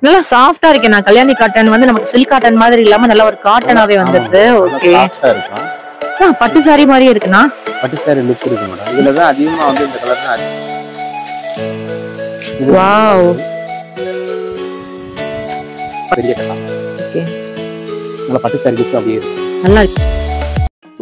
நல்லா சாஃப்டா இருக்கு. நான் கல்யாணி காட்டன் வந்து நமக்கு சில்க் காட்டன் மாதிரி இல்லாம நல்ல ஒரு காட்டனாவே வந்துருது. ஓகே, சாஃப்டா இருக்கும். பட்டு சாரி மாதிரியே இருக்குண்ணா. பட்டு சாரி லுக் இருக்கு மேடம். இதுலதான் அதிகமா வந்து இந்த கலர் தான். வாவ், பெரிய கலர். ஓகே, நல்ல பட்டு சாரி லுக் அப்படியே இருக்கு. நல்லா இருக்கு.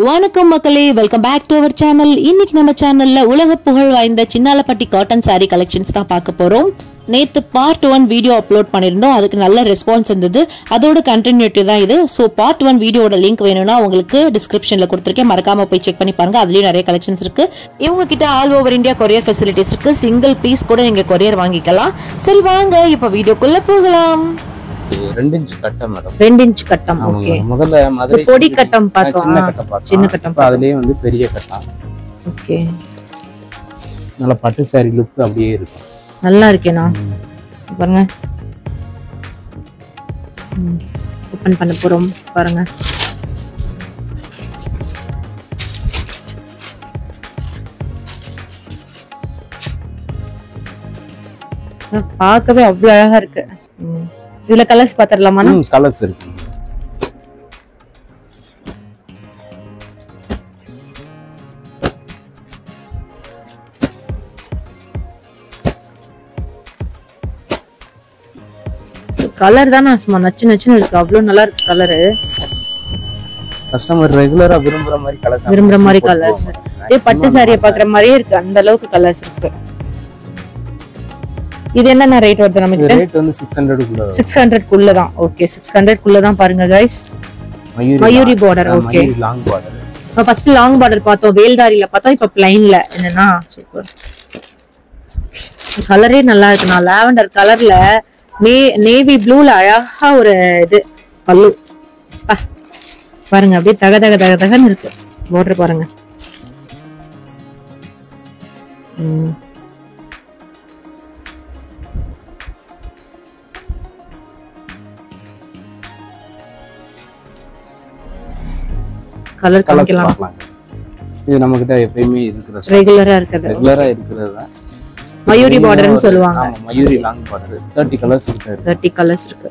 வணக்கம் மக்களே, welcome back to our channel. இன்னைக்கு நம்ம சேனல்ல உலக புகழ் வாய்ந்த சின்னாலப்பட்டி காட்டன் சாரி கலெக்ஷன்ஸ் தான் பார்க்க போறோம். நேத்து பார்ட் 1 வீடியோ அப்லோட் பண்ணியிருந்தோம். அதுக்கு நல்ல ரெஸ்பான்ஸ் இருந்தது. அதோட கண்டினியூட்டி தான் இது. ஸோ பார்ட் 1 வீடியோட லிங்க் வேணும்னா உங்களுக்கு டிஸ்கிரிப்ஷன்ல கொடுத்துருக்கேன், மறக்காம போய் செக் பண்ணி பாருங்க. அதுலயும் நிறைய கலெக்ஷன்ஸ் இருக்கு. இவங்க கிட்ட all over India courier facilities இருக்கு. சிங்கிள் பீஸ் கூட நீங்க கொரியர் வாங்கிக்கலாம். சரி வாங்க இப்ப வீடியோக்குள்ள போகலாம். 2 இன்ச் கட்டம் மேடம். 2 இன்ச் கட்டம். ஓகே, முதல்ல மதுரை பொடி கட்டம் பார்த்தோம். சின்ன கட்டம் பார்த்தோம். சின்ன கட்டம் அதுலயே வந்து பெரிய கட்டம். ஓகே, நல்ல பட்டு சாரி லுக் அப்படியே இருக்கும். நல்லா இருக்கேண்ணா. பாருங்க, ஓபன் பண்ண போறோம் பாருங்க. பார்க்கவே அவ்வளவு அழகா இருக்கு. இதுல கலர்ஸ் பாத்திரலாமா? கலர்ஸ் இருக்கு. கலர் தானே சும்மா நச்சு நச்சுன்னு இருக்கு. அவ்வளவு நல்லா இருக்கு கலரு. கஸ்டமர் ரெகுலரா விரும்புற மாதிரி கலர்ஸ். பட்டு சாரியை பாக்குற மாதிரியே இருக்கு. அந்த அளவுக்கு கலர்ஸ் இருக்கு. இது என்ன ரேட் வருது நமக்கு? ரேட் வந்து 600 குள்ள. 600 குள்ள தான். ஓகே, 600 குள்ள தான் பாருங்க guys. Mayuri border. Okay, long border. First long border பார்த்தோம், வேல்தாரியில பார்த்தோம். இப்ப ப்ளைன்ல என்னன்னா சூப்பர். கலரே நல்லா இருக்கு. நான் லாவெண்டர் கலர்ல நேவி ப்ளூல அழகா ஒரு இது பல்லு பாருங்க. அப்படியே தக தக தக தகன்னு இருக்கு border பாருங்க. கலர் காமிக்கலாம். இது நம்ம கிட்ட எப்பவுமே இருக்குற ரெகுலரா இருக்குது. ரெகுலரா இருக்குறதா மயூரி borderன்னு சொல்லுவாங்க. ஆமா, மயூரி லாங் border. 30 கலர்ஸ் இருக்கு. 30 கலர்ஸ் இருக்கு.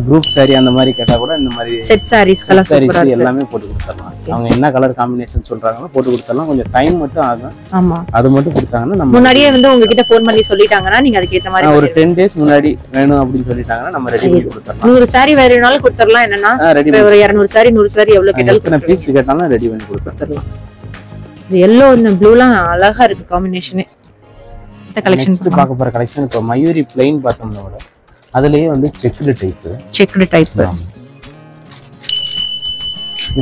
குரூப் சாரி அந்த மாதிரி கேட்டா கூட இந்த மாதிரி செட் சாரீஸ் கலர் சூப்பரா இருக்கு. எல்லாமே போட்டு கொடுத்துறலாம். அவங்க என்ன கலர் காம்பினேஷன் சொல்றாங்களோ போட்டு கொடுத்துறலாம். கொஞ்சம் டைம் மட்டும் ஆகும். ஆமா, அது மட்டும் கொடுத்தாங்கன்னா நம்ம முன்னாடியே வந்து உங்ககிட்ட ஃபோன் பண்ணி சொல்லிட்டாங்கன்னா நீங்க அதுக்கு ஏத்த மாதிரி ஒரு 10 டேஸ் முன்னாடி வேணும் அப்படின்னு சொல்லிட்டாங்கன்னா நம்ம ரெடி பண்ணி கொடுத்துறலாம். 100 சாரி வேணும்னாலும் கொடுத்துறலாம். என்னன்னா ஒரு 200 சாரி 100 சாரி எவ்வளவு கேட்டாலும் எத்தனை பீஸ் கேட்டாலும் ரெடி பண்ணி கொடுத்துறலாம். இது yellow and blueலாம் அழகா இருக்கு காம்பினேஷனே. இந்த கலெக்ஷன் பார்க்க போற கலெக்ஷன் இப்போ மயூரி plain பார்த்தோம்னா கூட அதுலயே வந்து செக்டு டைப்.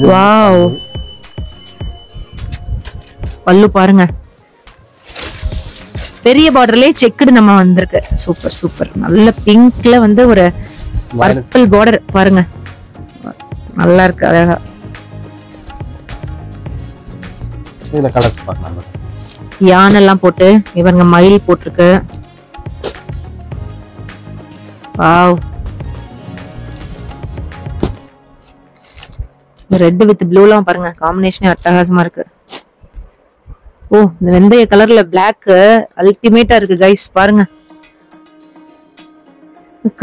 வாவ், பல்லு பாருங்க. பெரிய பார்டர்லயே செக்குடு நம்ம வந்திருக்கு. Super super. நல்ல பிங்க்ல வந்து ஒரு பர்பிள் பார்டர் பாருங்க. நல்லா இருக்கு அழகா. இதுல கலர்ஸ் பார்க்கலாம். யானெல்லாம் போட்டு இவங்க மயில் போட்டிருக்கு. வாவ், ரெட் வித் ப்ளூலாம் பாருங்க, காம்பினேஷனே அட்டகாசமா இருக்கு. ஓ, இந்த வெந்தய கலர்ல பிளாக் அல்டிமேட்டா இருக்கு गाइस. பாருங்க,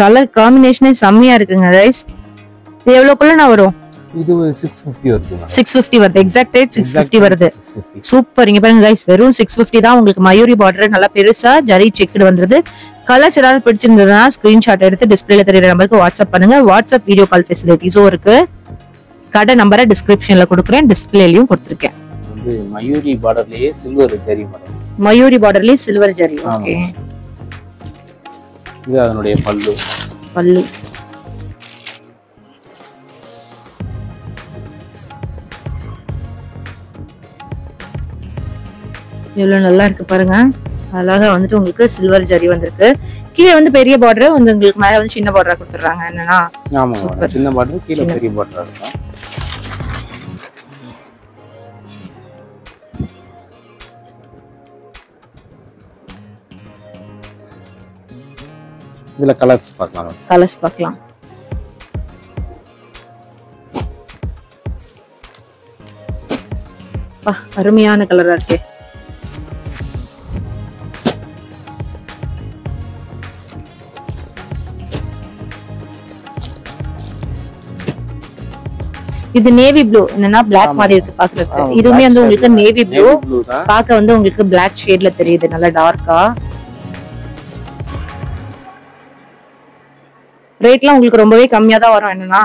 கலர் காம்பினேஷனே செம்மையா இருக்குங்க गाइस. இது எவ்வளவுக்குள்ள நான் வரும்? இது 650 வருது. 650 வருது. எக்ஸாக்ட் ரேட் 650 வருது. சூப்பர். இங்க பாருங்க गाइस, வெறும் 650 தான். உங்களுக்கு மயூரி பார்டர் நல்லா பெருசா ஜரி செக்குடு வந்துருது. கலர்ஸ் ஏதாவது பிடிச்சிருந்ததுன்னா ஸ்கிரீன்ஷாட் எடுத்து டிஸ்பிளேல தெரியுற நம்பருக்கு வாட்ஸ்அப் பண்ணுங்க. வாட்ஸ்அப் வீடியோ கால் ஃபெசிலிட்டிஸும் இருக்கு. கடை நம்பரை டிஸ்கிரிப்ஷன்ல கொடுக்குறேன், டிஸ்பிளேலயும் கொடுத்துருக்கேன். வந்து மயூரி பார்டர்லயே சில்வர் ஜரி மேடம். மயூரி பார்டர்லயே சில்வர் ஜரி. ஓகே, இது அதனுடைய பல்லு. எவ்வளவு நல்லா இருக்கு பாருங்க. அழகா வந்துட்டு உங்களுக்கு சில்வர் ஜரி வந்திருக்கு. கீழே வந்து பெரிய பார்டர் வந்து உங்களுக்கு மேல வந்து சின்ன பார்டரா கொடுத்துறாங்க. என்னன்னா ஆமா, சின்ன பார்டர் கீழே பெரிய பார்டரா இருக்கும். இதுல கலர்ஸ் பார்க்கலாம். அருமையான கலரா இருக்கு. இது நேவி ப்ளூ, என்னன்னா பிளாக் மாதிரி இருக்கு பாக்குறதுக்கு. இதுவுமே வந்து உங்களுக்கு நேவி ப்ளூ பாக்க வந்து உங்களுக்கு பிளாக் ஷேட்ல தெரியுது, நல்லா டார்க்கா. ரேட்லாம் உங்களுக்கு ரொம்பவே கம்மியா தான் வரும். என்னன்னா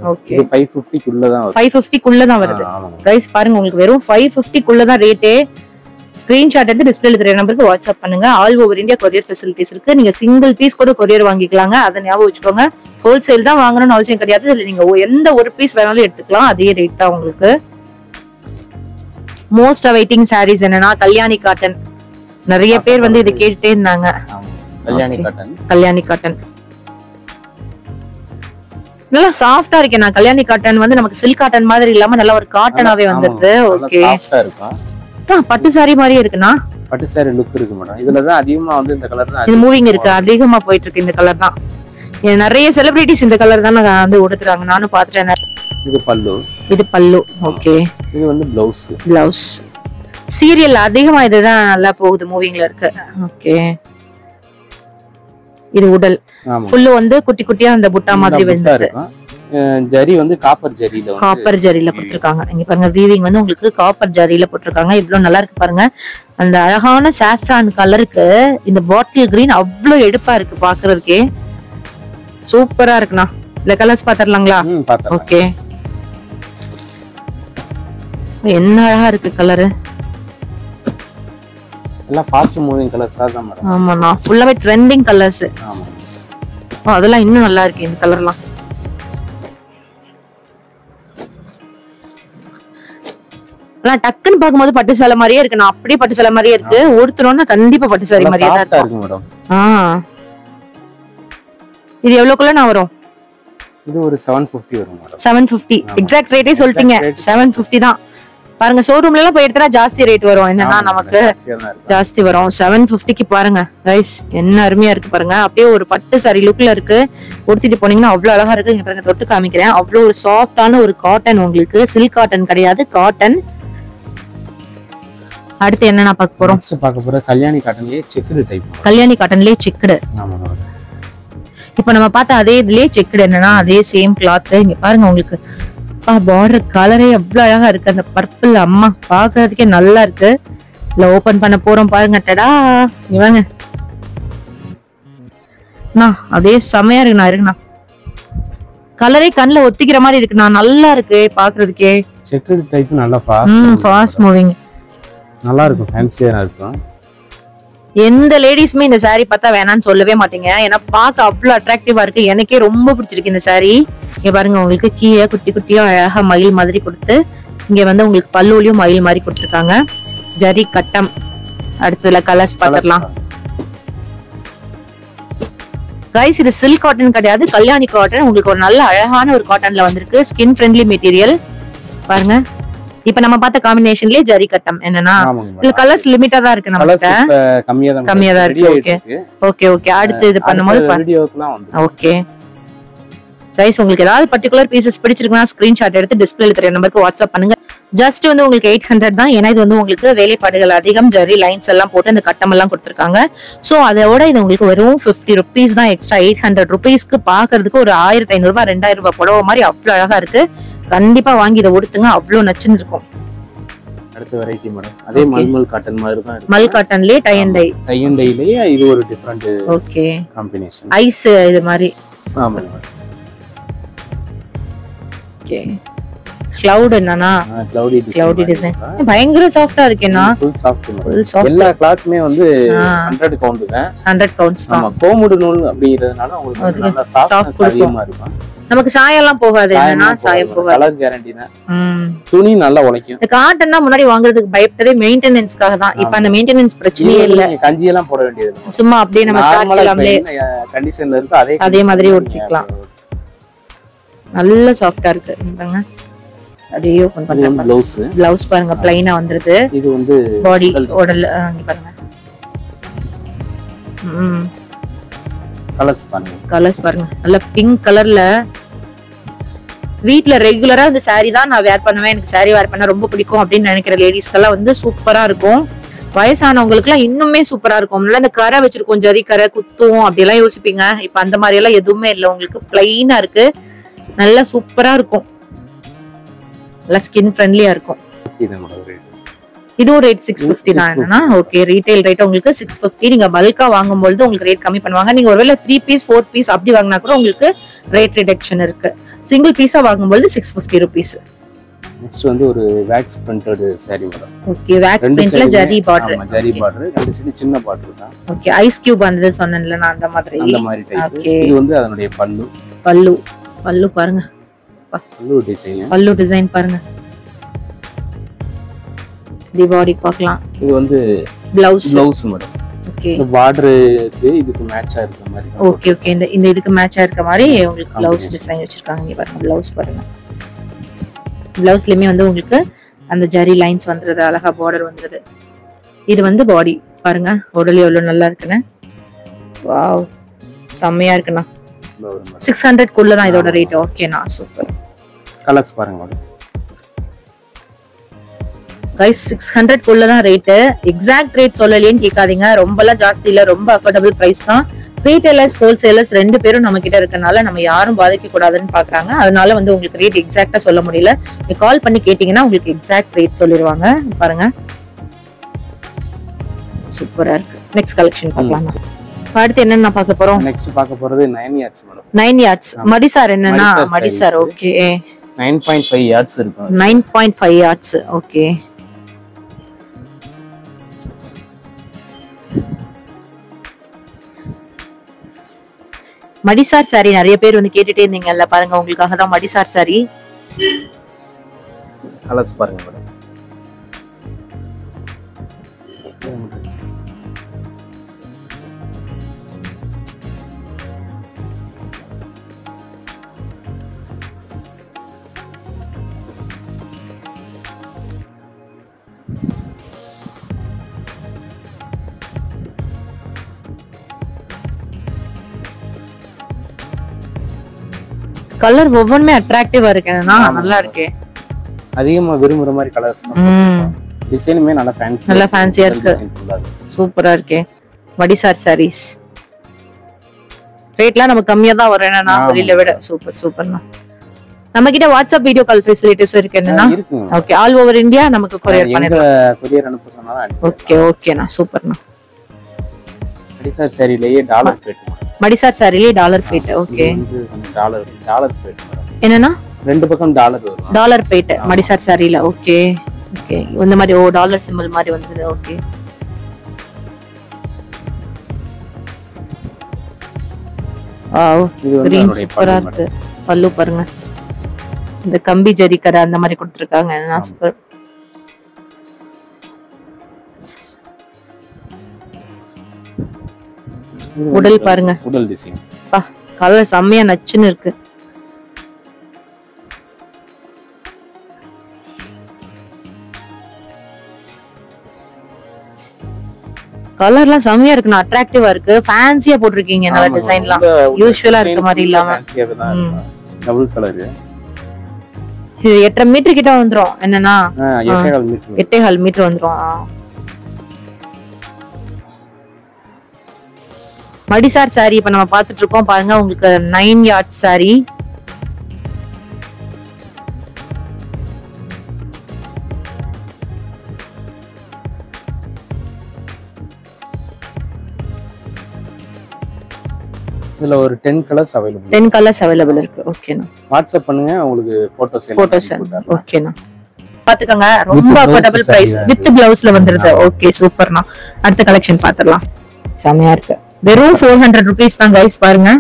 ஓகே 550 குள்ள தான் வரும். 550 குள்ள தான் வருது गाइस. பாருங்க உங்களுக்கு வெறும் 550 குள்ள தான் ரேட்டே. ஸ்கிரீன்ஷாட் எடுத்து டிஸ்பிளேல தெரிய நம்பருக்கு வாட்ஸ்அப் பண்ணுங்க. All over India courier facilities இருக்கு. நீங்க சிங்கிள் பீஸ் கூட கொரியர் வாங்கிக்கலாங்க, அதை ஞாபகம் வச்சுக்கோங்க. ஹோல்சேல் தான் வாங்கணும்னு அவசியம் கிடையாது. இதுல நீங்க எந்த ஒரு பீஸ் வேணாலும் எடுத்துக்கலாம், அதே ரேட் தான் உங்களுக்கு. மோஸ்ட் அவைட்டிங் சாரீஸ் என்னன்னா கல்யாணி காட்டன். நிறைய பேர் வந்து இது கேட்டுட்டே இருந்தாங்க. கல்யாணி காட்டன் நல்லா சாஃப்டா இருக்கு. நான் கல்யாணி காட்டன் வந்து நமக்கு சில்க் காட்டன் மாதிரி இல்லாம நல்ல ஒரு காட்டனாவே வந்துருது. ஓகே, பட்டு சாரி மாதிரியே இருக்குண்ணா. பட்டு சாரி லுக் இருக்கு மேடம். இதுலதான் அதிகமா வந்து இந்த கலர் தான் இது மூவிங் இருக்கு, அதிகமா போயிட்டு இருக்கு. இந்த கலர் தான் நிறைய செலிபிரிட்டிஸ் இந்த கலர் தான் வந்து உடுத்துறாங்க, நானும் பாத்துட்டேன். இது பல்லு. இது பல்லு. ஓகே, இது வந்து பிளவுஸ். பிளவுஸ் சீரியல் அதிகமா இதுதான் நல்லா போகுது, மூவிங்ல இருக்கு. ஓகே, இது உடல் ஃபுல்லு வந்து குட்டி குட்டியா அந்த புட்டா மாதிரி வந்து ஜரி வந்து காப்பர் ஜரியில கொடுத்திருக்காங்க. இங்க பாருங்க வீவிங் வந்து உங்களுக்கு காப்பர் ஜரியில போட்டிருக்காங்க. இவ்வளவு நல்லா இருக்கு பாருங்க. அந்த அழகான சாஃப்ரான் கலருக்கு இந்த பாட்டில் கிரீன் அவ்வளவு எடுப்பா இருக்கு பாக்குறதுக்கே, சூப்பரா இருக்குண்ணா. இந்த கலர்ஸ் பாத்துடலாங்களா? ஓகே, என்ன அழகா இருக்கு கலரு. எல்லாம் ஃபாஸ்ட் மூவிங் கலர்ஸ் தான் மேடம். ஆமாண்ணா, ஃபுல்லாவே ட்ரெண்டிங் கலர்ஸ். அதெல்லாம் இன்னும் நல்லா இருக்கு இந்த கலர்லாம். டக்குன்னு பாக்கும்போது பட்டு சேலை மாதிரியே இருக்கு. நான் அப்படியே பட்டு சேலை மாதிரியே இருக்கு. ஒருத்தரோம்னா கண்டிப்பா பட்டு சேலை மாதிரியே தான் இருக்கு மேடம். இது எவ்வளவுக்குள்ள நான் வரும்? இது ஒரு 750 வரும் மேடம். 750 எக்ஸாக்ட் ரேட்டே சொல்லிட்டீங்க. 750 தான். பாருங்க ஷோரூம்ல எல்லாம் போய் எடுத்தா ஜாஸ்தி ரேட் வரும். என்னன்னா நமக்கு ஜாஸ்தி வரும். 750க்கு பாருங்க गाइस, என்ன அருமையா இருக்கு பாருங்க. அப்படியே ஒரு பட்டு சாரி லுக்ல இருக்கு. உடுத்திட்டு போனீங்கன்னா அவ்வளவு அழகா இருக்கு. இங்க பாருங்க, தொட்டு காமிக்கிறேன். அவ்வளவு ஒரு சாஃப்டான ஒரு காட்டன், உங்களுக்கு சில்க் காட்டன் கிடையாது, காட்டன். அடுத்து என்ன நான் பார்க்க போறோம்? பார்க்க போற கல்யாணி காட்டன்லயே செக்குடு டைப். கல்யாணி காட்டன்லயே செக்குடு. இப்ப நம்ம பார்த்த அதே இதுலயே செக்குடு, என்னன்னா அதே சேம் கிளாத். இங்க பாருங்க உங்களுக்கு பார்டர் கலரே எவ்வளவு அழகா இருக்கு. அந்த பர்பிள் அம்மா பாக்குறதுக்கே நல்லா இருக்கு. இல்ல ஓபன் பண்ண போறோம் பாருங்க. டடா, இவங்க அப்படியே செமையா இருக்குண்ணா. கலரே கண்ணுல ஒத்திக்கிற மாதிரி இருக்குண்ணா. நல்லா இருக்கு பாக்குறதுக்கே. செக்குடு டைப் நல்லா ஃபாஸ்ட் மூவிங், நல்லா இருக்கும், ஃபேன்சியா இருக்கும். எந்த லேடிஸ்மே இந்த சாரி பார்த்தா வேணான்னு சொல்லவே மாட்டீங்க. ஏன்னா பார்க்க அவ்வளவு அட்ராக்டிவா இருக்கு. எனக்கே ரொம்ப பிடிச்சிருக்கு இந்த சாரி. இங்க பாருங்க, உங்களுக்கு கீழே குட்டி குட்டியா அழகா மயில் மாதிரி கொடுத்து, இங்க வந்து உங்களுக்கு பல்லுலயும் மயில் மாதிரி கொடுத்துருக்காங்க. ஜரி கட்டம். அடுத்ததுல கலர்ஸ் பாத்துடலாம் गाइस. இது சில்க் காட்டன் கிடையாது, கல்யாணி காட்டன். உங்களுக்கு ஒரு நல்ல அழகான ஒரு காட்டன்ல வந்திருக்கு. ஸ்கின் ஃப்ரெண்ட்லி மெட்டீரியல் பாருங்க. இப்ப நம்ம பார்த்த காம்பினேஷன்லயே ஜரி கட்டம். என்னன்னா இதுல கலர்ஸ் லிமிட்டா தான் இருக்கு, நமக்கு கம்மியா தான் இருக்கு. Okay okay okay. அடுத்து இது பண்ணும்போது ஓகே गाइस, உங்களுக்கு ஏதாவது பர்టిక్యులர் பீசஸ் பிடிச்சிருக்குன்னா ஸ்கிரீன்ஷாட் எடுத்து டிஸ்பிளேல தெரிய நம்பருக்கு வாட்ஸ்அப் பண்ணுங்க. ஜஸ்ட் வந்து உங்களுக்கு 800 தான். ஏன்னா இது வந்து உங்களுக்கு வேலைப்பாடுகள் அதிகம், ஜரி லைன்ஸ் எல்லாம் போட்டு இந்த கட்டம் எல்லாம் கொடுத்துருக்காங்க. சோ அதோட இது உங்களுக்கு வெறும் 50 rupees தான் எக்ஸ்ட்ரா. 800 rupeesக்கு பாக்குறதுக்கு ஒரு 1500 ரூபாய் 2000 ரூபாய் புடவை மாதிரி அவ்வளவு அழகா இருக்கு. கண்டிப்பா வாங்கி இதை உடுத்துங்க, அவ்வளவு நச்சுன்னு இருக்கும். அடுத்த வெரைட்டி மேடம், அதே மல்மல் காட்டன் மாதிரி தான் இருக்கு. மல் காட்டன்லயே tie and tie. Tie and டைலயே இது ஒரு டிஃபரண்ட் ஓகே காம்பினேஷன். ஐஸ் இது மாதிரி. ஆமாங்க. ஓகே, கிளவுட் என்னன்னா கிளவுடி டிசைன் பயங்கர சாஃப்ட்டா இருக்கேனா. Full soft. எல்லா கிளாத்மே வந்து 100 கவுண்ட் தான். 100 கவுண்ட்ஸ் தான். ஆமா, கோமுடு நூல் அப்படிங்கிறதுனால உங்களுக்கு நல்லா சாஃப்ட்னஸ் அதிகமா இருக்கும். நமக்கு சாயம்லாம் போகாது. என்னன்னா சாயம் போகாது. கலர் கேரண்டி தான். துணி நல்லா உழைக்கும். இந்த காட்டன்னா முன்னாடி வாங்குறதுக்கு பயப்பட்டதே மெயின்டெனன்ஸ்க்காக தான். இப்போ அந்த மெயின்டெனன்ஸ் பிரச்சனையே இல்ல. கஞ்சி எல்லாம் போட வேண்டியது, சும்மா அப்படியே நம்ம ஸ்டார்ச் எல்லாமே கண்டிஷன்ல இருக்கு. அதே மாதிரி ஒட்டிக்கலாம். நல்ல சாஃப்ட்டா இருக்கு. பாருங்க, அப்படியே ஓபன் பண்ணலாம். ப்ளவுஸ் பாருங்க ப்ளைனா வந்துருது. இது வந்து பாடி உடல் பாருங்க. கலர்ஸ் பாருங்க, நல்ல பிங்க் கலர்ல. வீட்ல ரெகுலரா இந்த சாரி தான் நான் வேர் பண்ணுவேன், எனக்கு சாரி வேர் பண்ண ரொம்ப பிடிக்கும் அப்படின்னு நினைக்கிற லேடிஸ்க்கெல்லாம் வந்து சூப்பரா இருக்கும். வயசானவங்களுக்கு எல்லாம் இன்னுமே சூப்பரா இருக்கும். முன்னாடி இந்த கரை வச்சிருக்கோம், ஜரி கரை குத்தும் அப்படி எல்லாம் யோசிப்பீங்க. இப்ப அந்த மாதிரி எல்லாம் எதுவுமே இல்லை, உங்களுக்கு பிளைனா இருக்கு, நல்லா சூப்பரா இருக்கும். நல்லா ஸ்கின் ஃப்ரெண்ட்லியா இருக்கும். இதுவும் ரேட் 650 தான். என்னன்னா ஓகே ரீட்டைல் ரேட் உங்களுக்கு 650. நீங்க பல்கா வாங்கும்போது உங்களுக்கு ரேட் கம்மி பண்ணுவாங்க. நீங்க ஒருவேளை 3 பீஸ் 4 பீஸ் அப்படி வாங்கினா கூட உங்களுக்கு ரேட் ரிடக்ஷன் இருக்கு. சிங்கிள் பீஸா வாங்கும்போது 650 rupees. நெக்ஸ்ட் வந்து ஒரு wax printed saree madam. Okay wax பிரிண்ட்ல ஜரி பார்டர். ஆமா ஜரி பார்டர், ரெண்டு சைடு சின்ன பார்டர் தான். ஓகே ஐஸ் கியூப் வந்தது சொன்னேன்ல நான் அந்த மாதிரி டைப். இது வந்து அதனுடைய பல்லு. பல்லு பாருங்க. பல்லு டிசைன் பாருங்க. தி பாடி பார்க்கலாம். இது வந்து பிளவுஸ் மேடம். ஓகே இந்த பார்டருக்கு இதுக்கு மேட்சா இருக்க மாதிரி. ஓகே இந்த இதுக்கு மேட்சா இருக்க மாதிரி உங்களுக்கு பிளவுஸ் டிசைன் வச்சிருக்காங்க. இங்க பாருங்க பிளவுஸ் பாருங்க. பிளவுஸ்லயுமே வந்து உங்களுக்கு அந்த ஜரி லைன்ஸ் வந்துருது, அழகா பார்டர் வந்துருது. இது வந்து பாடி பாருங்க. உடல் எவ்வளவு நல்லா இருக்குன்னு. வாவ் செம்மையா இருக்குண்ணா. 600 குள்ள தான் இதோட ரேட். ஓகேண்ணா சூப்பர். கலர்ஸ் பாருங்க மேடம். கைஸ் 600 குள்ள தான் ரேட். எக்ஸாக்ட் ரேட் சொல்லலையேன்னு கேட்காதீங்க. ரொம்பலாம் ஜாஸ்தி இல்ல, ரொம்ப அஃபோர்டபுள் பிரைஸ் தான். ரீட்டைலர்ஸ் ஹோல்சேலர்ஸ் ரெண்டு பேரும் நம்ம கிட்ட இருக்கனால நம்ம யாரும் பாதிக்க கூடாதுன்னு பாக்குறாங்க. அதனால வந்து உங்களுக்கு ரேட் எக்ஸாக்டா சொல்ல முடியல. நீங்க கால் பண்ணி கேட்டீங்கன்னா உங்களுக்கு எக்ஸாக்ட் ரேட் சொல்லிடுவாங்க. பாருங்க சூப்பரா இருக்கு. நெக்ஸ்ட் கலெக்ஷன் பார்க்கலாம். அடுத்து என்னென்ன பார்க்க போறோம்? நெக்ஸ்ட் பார்க்க போறது 9 yards மேடம். 9 yards மடிசார். என்னன்னா மடிசார். ஓகே 9.5 yards இருக்கும். 9.5 yards. ஓகே மடிசார் சாரி நிறைய பேர் வந்து கேட்டுட்டே இருந்தீங்கல்ல, பாருங்க உங்களுக்காக தான் மடிசார் சாரி. கலர்ஸ் பாருங்க மேடம். கலர் ஒவ்வொன்றுமே அட்ராக்டிவா இருக்கு. நல்லா இருக்கு. அதிகமா விரும்புற மாதிரி கலர்ஸ் தான். டிசைனுமே நல்லா ஃபேன்சியா இருக்கு. சூப்பரா இருக்கு. மடிசார் சாரீஸ் ரேட்லாம் நமக்கு கம்மியா தான் வரும். என்னன்னா வெளியில விட சூப்பர்னா. நம்ம கிட்ட வாட்ஸ்அப் வீடியோ கால் ஃபெசிலிட்டிஸ் இருக்கு. என்னன்னா ஓகே ஆல் ஓவர் இந்தியா நமக்கு கொரியர் பண்ணிடலாம். கொரியர் அனுப்ப சொன்னாலும் ஓகேண்ணா சூப்பர்ண்ணா. மடிசார் சாரிலேயே டாலர் பிளேட். மடிசார் சாரிலேயே dollar plate. Okay dollar plate என்னன்னா ரெண்டு பக்கம் டாலர் வரும். டாலர் பிளேட் மடிசார் சாரில. ஓகே இந்த மாதிரி டாலர் சிம்பிள் மாதிரி வந்தது. ஓகே வாவ் கிரீன் சூப்பரா இருக்கு. பல்லு பாருங்க. இந்த கம்பி ஜரி கரை அந்த மாதிரி கொடுத்திருக்காங்க. என்ன சூப்பர். உடல் பாருங்க. உடல் டிசைன் கலர் செம்மையா நச்சுன்னு இருக்கு. கலர்லாம் செம்மையா இருக்கு. அட்ராக்டிவா இருக்கு. ஃபேன்சியா போட்டுருக்கீங்க. நல்ல டிசைன்லாம் யூசுவலா இருக்க மாதிரி இல்லாம டபுள் கலர். இது 8.5 மீட்டர் கிட்ட வந்துரும். என்னன்னா 8.5 மீட்டர் வந்துரும். மடிசார் சாரி இப்ப நம்ம பாத்துட்டு இருக்கோம். பாருங்க உங்களுக்கு 9 yards சாரி. இதுல ஒரு 10 கலர்ஸ் அவைலபிள். 10 கலர்ஸ் அவைலபிள் இருக்கு. ஓகேண்ணா வாட்ஸ்அப் பண்ணுங்க. உங்களுக்கு போட்டோஸ். ஓகேண்ணா பாத்துக்கங்க. ரொம்ப அஃபோர்டபுள் பிரைஸ் வித் பிளவுஸ்ல வந்துருது. ஓகே சூப்பர்ண்ணா. அடுத்த கலெக்ஷன் பாத்துடலாம். செமையா இருக்கு. வெறும் 400 rupees தான் கைஸ். பாருங்க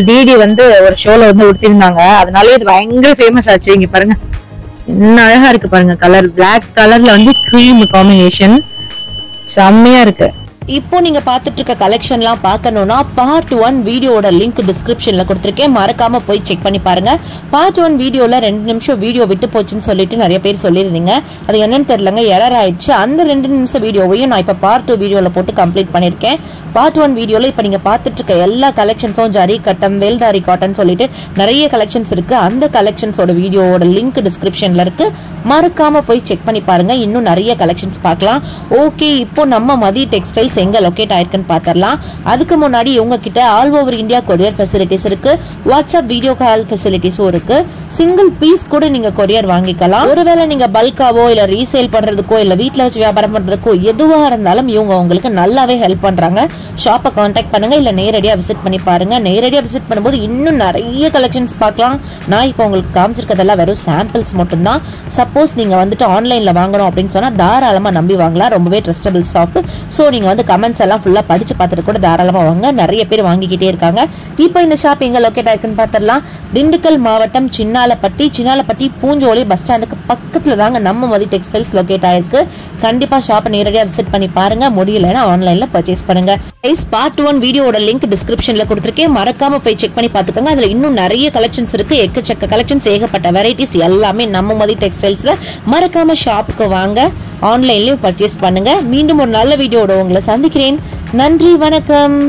டிடி வந்து ஒரு ஷோல வந்து உடுத்திருந்தாங்க. அதனால இது பயங்கர ஃபேமஸ் ஆச்சு. இங்க பாருங்க என்ன அழகா இருக்கு பாருங்க. கலர் பிளாக் கலர்ல வந்து கிரீம் காம்பினேஷன் செம்மையா இருக்கு. இப்போ நீங்க பார்த்துட்டு இருக்க கலெக்ஷன்லாம் பார்க்கணும்னா பார்ட் 1 வீடியோட லிங்க் டிஸ்கிரிப்ஷன்ல கொடுத்துருக்கேன். மறக்காம போய் செக் பண்ணி பாருங்க. பார்ட் 1 வீடியோல 2 நிமிஷம் வீடியோ விட்டு போச்சுன்னு சொல்லிட்டு நிறைய பேர் சொல்லியிருந்தீங்க. அது என்னன்னு தெரியலங்க, எரர் ஆயிடுச்சு. அந்த 2 நிமிஷம் வீடியோவையும் நான் இப்போ பார்ட் 2 வீடியோல போட்டு கம்ப்ளீட் பண்ணியிருக்கேன். பார்ட் 1 வீடியோல இப்போ நீங்க பார்த்துட்டு இருக்க எல்லா கலெக்ஷன்ஸும் ஜரி கட்டம் வேல்தாரி காட்டன் சொல்லிட்டு நிறைய கலெக்ஷன்ஸ் இருக்கு. அந்த கலெக்ஷன்ஸோட வீடியோவோட லிங்க் டிஸ்கிரிப்ஷன்ல இருக்கு. மறக்காம போய் செக் பண்ணி பாருங்க. இன்னும் நிறைய கலெக்ஷன்ஸ் பார்க்கலாம். ஓகே, இப்போ நம்ம மதி டெக்ஸ்டைல்ஸ் எங்க லொகேட் ஆயிருக்குன்னு பாத்திரலாம். அதுக்கு முன்னாடி இவங்க கிட்ட all over India courier facilities இருக்கு, வாட்ஸ்அப் வீடியோ கால் ஃபெசிலிட்டிஸும் இருக்கு. சிங்கிள் பீஸ் கூட நீங்க கொரியர் வாங்கிக்கலாம். ஒருவேளை நீங்க பல்காவோ இல்ல ரீசேல் பண்றதுக்கோ இல்ல வீட்ல வச்சு வியாபாரம் பண்றதுக்கோ எதுவா இருந்தாலும் இவங்க உங்களுக்கு நல்லாவே ஹெல்ப் பண்றாங்க. ஷாப்பை கான்டாக்ட் பண்ணுங்க, இல்ல நேரடியா விசிட் பண்ணி பாருங்க. நேரடியா விசிட் பண்ணும்போது இன்னும் நிறைய கலெக்ஷன்ஸ் பார்க்கலாம். நான் இப்போ உங்களுக்கு காமிச்சிருக்கிறதெல்லாம் வெறும் சாம்பிள்ஸ் மட்டும்தான். சப்போஸ் நீங்க வந்துட்டு ஆன்லைன்ல வாங்கணும் அப்படின்னு சொன்னா தாராளமா நம்பி வாங்கலாம். ரொம்பவே ட்ரஸ்டபிள் ஷாப். ஸோ நீங்க வந்து கமெண்ட்ஸ் எல்லாம் ஃபுல்லா படிச்சு பார்த்துட்டு கூட தாராளமா வாங்க. நிறைய பேர் வாங்கிக்கிட்டே இருக்காங்க. இப்போ இந்த ஷாப் எங்க லொகேட் ஆயிருக்குன்னு பார்த்துடலாம். திண்டுக்கல் மாவட்டம் சின்னாலப்பட்டி பூஞ்சோலி பஸ் ஸ்டாண்டுக்கு பக்கத்துல தாங்க நம்ம மதி டெக்ஸ்டைல்ஸ் லொகேட் ஆயிருக்கு. கண்டிப்பா ஷாப்பை நேரடியா விசிட் பண்ணி பாருங்க. முடியலன்னா ஆன்லைன்ல பர்ச்சேஸ் பண்ணுங்க. பார்ட் 1 வீடியோட லிங்க் டிஸ்கிரிப்ஷன்ல கொடுத்துருக்கேன், மறக்காம போய் செக் பண்ணி பார்த்துக்கோங்க. அதுல இன்னும் நிறைய கலெக்ஷன்ஸ் இருக்கு, எக்கச்சக்க கலெக்ஷன்ஸ், ஏகப்பட்ட வெரைட்டிஸ் எல்லாமே நம்ம மதி டெக்ஸ்டைல்ஸ்ல. மறக்காம ஷாப்புக்கு வாங்க, ஆன்லைன்லயும் பர்ச்சேஸ் பண்ணுங்க. மீண்டும் ஒரு நல்ல வீடியோட உங்களை சந்திக்கிறேன். நன்றி, வணக்கம்.